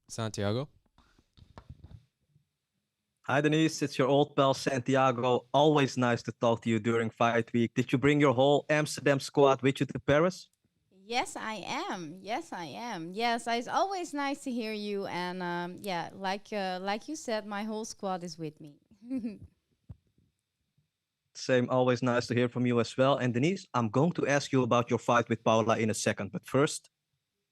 Santiago. Hi, Denise. It's your old pal Santiago. Always nice to talk to you during fight week. Did you bring your whole Amsterdam squad with you to Paris? Yes, I am. Yes, I am. Yes, it's always nice to hear you. And yeah, like you said, my whole squad is with me. Same, always nice to hear from you as well. And Denise, I'm going to ask you about your fight with Paula in a second. But first,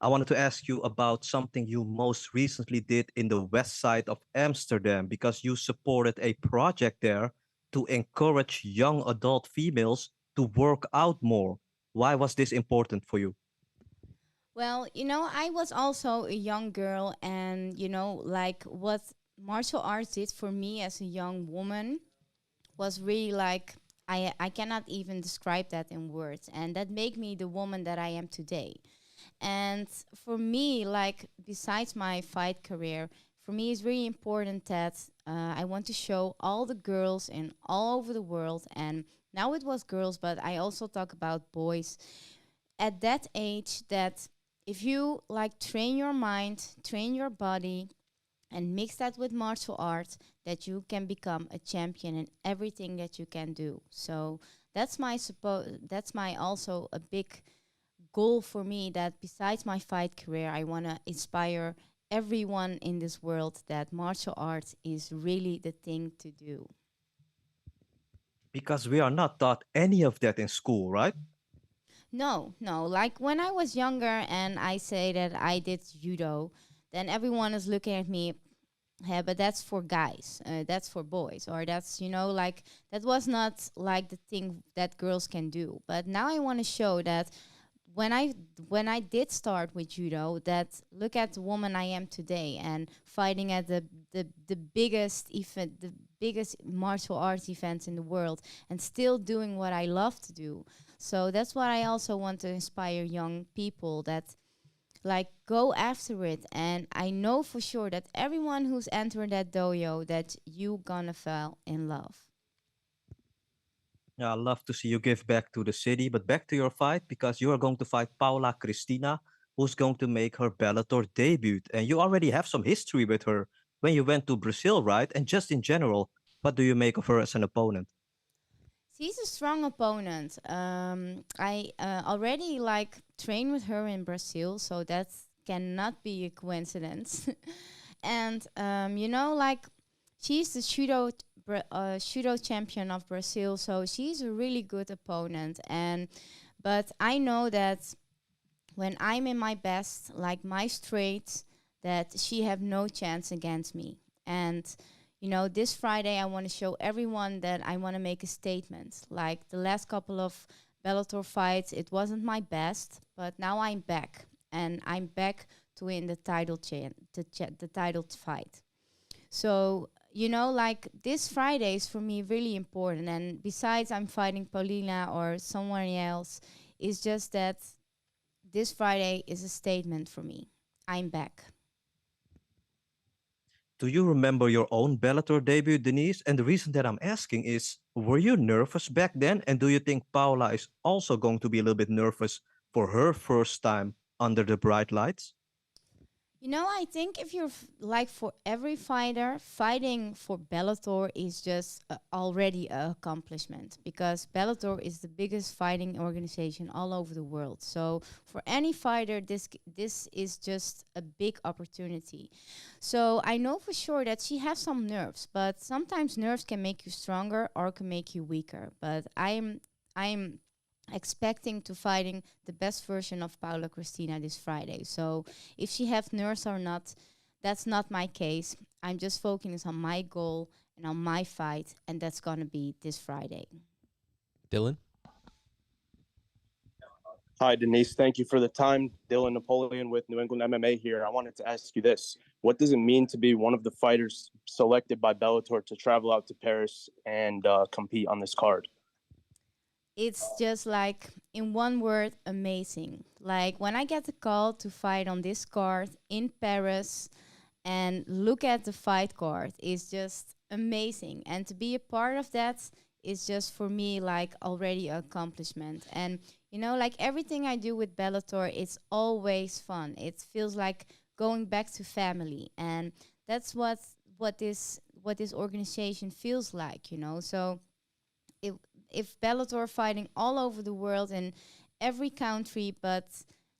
I wanted to ask you about something you most recently did in the west side of Amsterdam because you supported a project there to encourage young adult females to work out more. Why was this important for you? Well, I was also a young girl, and like what martial arts did for me as a young woman was really like I cannot even describe that in words, and that made me the woman that I am today. And for me, like besides my fight career, for me it's really important that I want to show all the girls in all over the world, and now it was girls, but I also talk about boys at that age that if you like train your mind, train your body, and mix that with martial arts, that you can become a champion in everything that you can do. So that's my also a big goal for me, that besides my fight career, I want to inspire everyone in this world that martial arts is really the thing to do. Because we are not taught any of that in school, right? No, no. Like when I was younger and I say that I did judo, then everyone is looking at me, yeah, but that's for guys, that's for boys, or that's, like that was not like the thing that girls can do. But now I want to show that when I when I did start with judo, that look at the woman I am today and fighting at the biggest event, the biggest martial arts events in the world, and still doing what I love to do. So that's what I also want to inspire young people, that like go after it. And I know for sure that everyone who's entering that dojo, that you gonna fall in love. Yeah, I love to see you give back to the city. But back to your fight, because you are going to fight Paula Cristina, who's going to make her Bellator debut. And you already have some history with her when you went to Brazil, right? And just in general, what do you make of her as an opponent? She's a strong opponent. I already like trained with her in Brazil, so that cannot be a coincidence. And like she's the judo champion of Brazil, so she's a really good opponent. And but I know that when I'm in my best, like my straight, that she have no chance against me. And this Friday I want to show everyone that I want to make a statement. Like the last couple of Bellator fights, it wasn't my best, but now I'm back, and I'm back to win the the title fight. So like this Friday is for me really important. And besides, I'm fighting Paulina or someone else. It's just that this Friday is a statement for me. I'm back. Do you remember your own Bellator debut, Denise? And the reason that I'm asking is, were you nervous back then? And do you think Paula is also going to be a little bit nervous for her first time under the bright lights? I think if you're like for every fighter, fighting for Bellator is just already an accomplishment, because Bellator is the biggest fighting organization all over the world. So for any fighter, this is just a big opportunity. So I know for sure that she has some nerves, but sometimes nerves can make you stronger or can make you weaker. But I'm expecting to fighting the best version of Paula Cristina this Friday. So if she have nerves or not, that's not my case. I'm just focusing on my goal and on my fight, and that's gonna be this Friday. Dylan. Hi, Denise. Thank you for the time. Dylan Napoleon with New England MMA here. I wanted to ask you this. What does it mean to be one of the fighters selected by Bellator to travel out to Paris and compete on this card? It's just like, in one word, amazing. Like when I get the call to fight on this card in Paris and look at the fight card, it's just amazing. And to be a part of that is just for me like already an accomplishment. And like everything I do with Bellator, it's always fun. It feels like going back to family, and that's what this organization feels like, you know. So if Bellator fighting all over the world in every country, but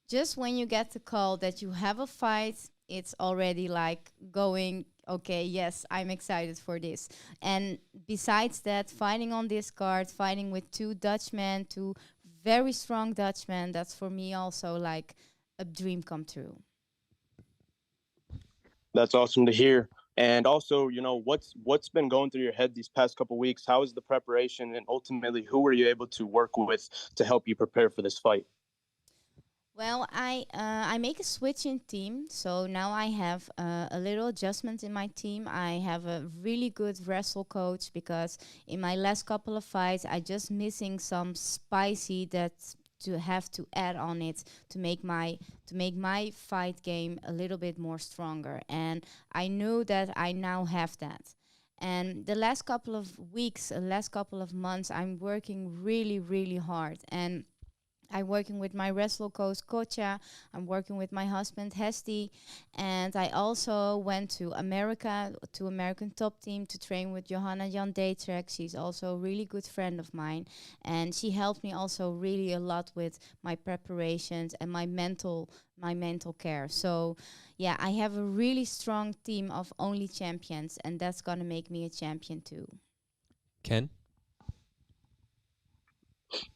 just when you get the call that you have a fight, it's already like going, okay, yes, I'm excited for this. And besides that, fighting on this card, fighting with two Dutchmen, two very strong Dutchmen, that's for me also like a dream come true. That's awesome to hear. And also, you know, what's been going through your head these past couple weeks? How is the preparation, and ultimately, who were you able to work with to help you prepare for this fight? Well, I make a switch in team, so now I have a little adjustment in my team. I have a really good wrestle coach because in my last couple of fights, I just missing some spicy that to have to add on it to make my fight game a little bit more stronger. And I knew that I now have that. And the last couple of weeks, last couple of months, I'm working really, really hard. And I'm working with my wrestle coach Kocha. I'm working with my husband Hesti, and I also went to America, to American Top Team, to train with Johanna Jan Daytrek. She's also a really good friend of mine, and she helped me also really a lot with my preparations and my mental care. So yeah, I have a really strong team of only champions, and that's gonna make me a champion too. Ken?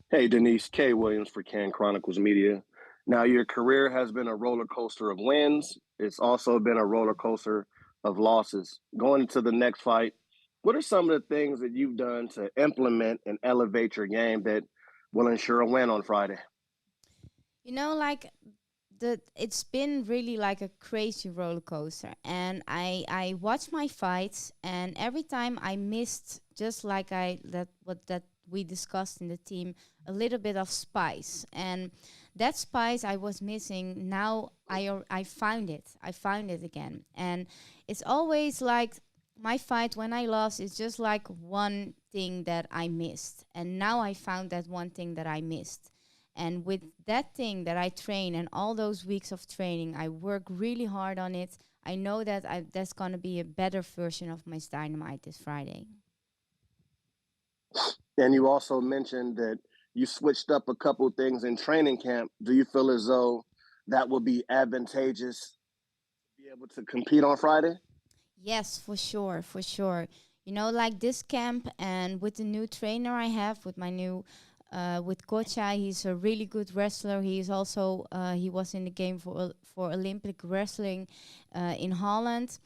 Hey, Denise, K. Williams for Can Chronicles Media. Now, your career has been a roller coaster of wins. It's also been a roller coaster of losses. Going into the next fight, what are some of the things that you've done to implement and elevate your game that will ensure a win on Friday? You know, like it's been really like a crazy roller coaster, and I watched my fights, and every time I missed, just like that we discussed in the team, a little bit of spice, and that spice I was missing. Now I found it again, and it's always like my fight when I lost is just like one thing that I missed, and now I found that one thing that I missed. And with that thing that I train and all those weeks of training, I work really hard on it. I know that that's going to be a better version of Miss Dynamite this Friday. And you also mentioned that you switched up a couple things in training camp. Do you feel as though that will be advantageous to be able to compete on Friday? Yes, for sure, for sure. You know, like this camp and with the new trainer I have, with my new with Kocha, he's a really good wrestler. He's also he was in the game for Olympic wrestling in Holland,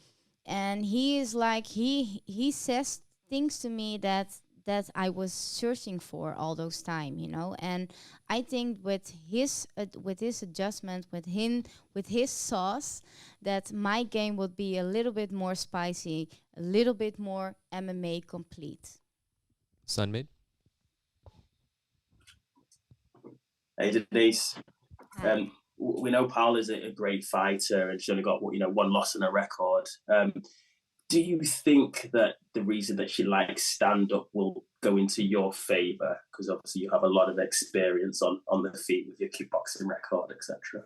and he is like he says things to me that I was searching for all those time, you know. And I think with his adjustment, with his sauce, that my game would be a little bit more spicy, a little bit more MMA complete. Sunmid? Hey Denise, Hi. we know Paula's a great fighter, and she's only got one loss on her record. Do you think that the reason that she likes stand up will go into your favor? Because obviously you have a lot of experience on the feet with your kickboxing record, etc.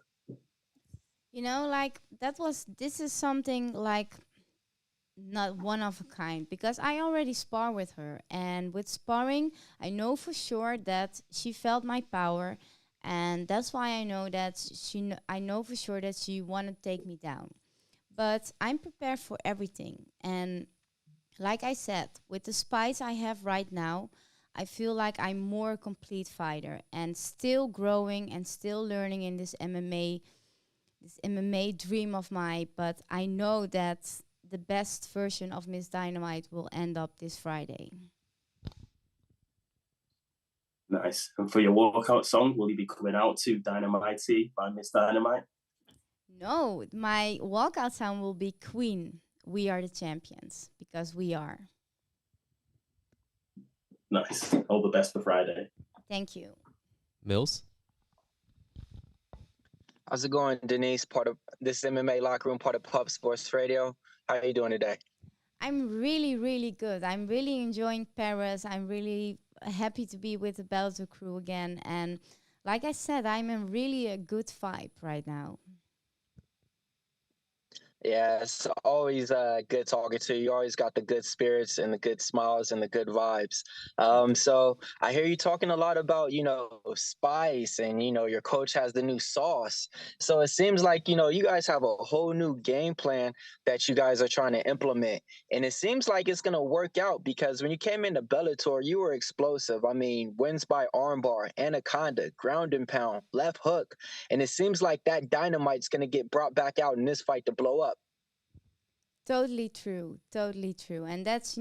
You know, like this is something like not one of a kind, because I already spar with her, and with sparring I know for sure that she felt my power, and that's why I know that I know for sure that she want to take me down. But I'm prepared for everything, and like I said, with the spice I have right now, I feel like I'm more a complete fighter and still growing and still learning in this MMA dream of mine. But I know that the best version of Miss Dynamite will end up this Friday. Nice. And for your walkout song, will you be coming out to Dynamite by Miss Dynamite? No, my walkout sound will be Queen. We are the champions, because we are. Nice. All the best for Friday. Thank you. Mills? How's it going, Denise? Part of this MMA locker room, part of Pub Sports Radio. How are you doing today? I'm really, really good. I'm really enjoying Paris. I'm really happy to be with the Bellator crew again. And like I said, I'm in really a good vibe right now. Yeah, it's always good talking to you. You always got the good spirits and the good smiles and the good vibes. So I hear you talking a lot about, spice and, your coach has the new sauce. So it seems like, you guys have a whole new game plan that you guys are trying to implement. And it seems like it's going to work out because when you came into Bellator, you were explosive. I mean, wins by armbar, anaconda, ground and pound, left hook. And it seems like that dynamite's going to get brought back out in this fight to blow up. Totally true. Totally true. And that's,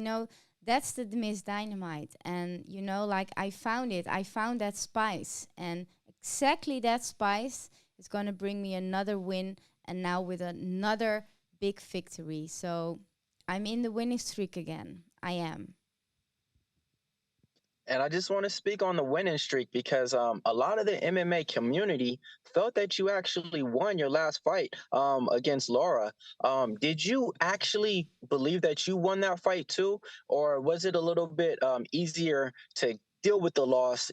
that's the Miss Dynamite. And, like I found it. I found that spice. And exactly that spice is going to bring me another win. And now with another big victory. So I'm in the winning streak again. I am. And I just want to speak on the winning streak because a lot of the MMA community felt that you actually won your last fight against Laura. Did you actually believe that you won that fight too? Or was it a little bit easier to deal with the loss,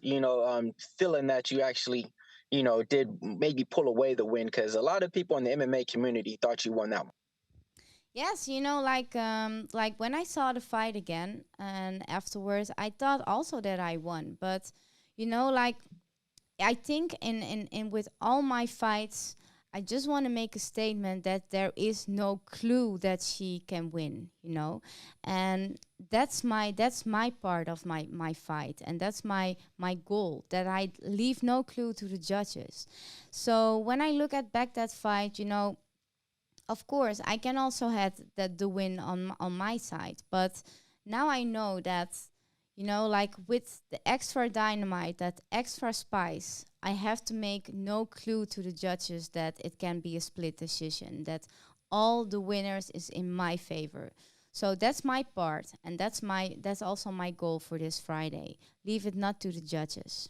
feeling that you actually, did maybe pull away the win? Because a lot of people in the MMA community thought you won that one. Yes, like when I saw the fight again and afterwards, I thought also that I won. But like I think in with all my fights, I just want to make a statement that there is no clue that she can win, and that's my part of my fight, and that's my goal, that I leave no clue to the judges. So when I look at back that fight, of course, I can also have the win on my side, but now I know that, like with the extra dynamite, that extra spice, I have to make no clue to the judges that it can be a split decision, that all the winners is in my favor. So that's my part, and that's also my goal for this Friday. Leave it not to the judges.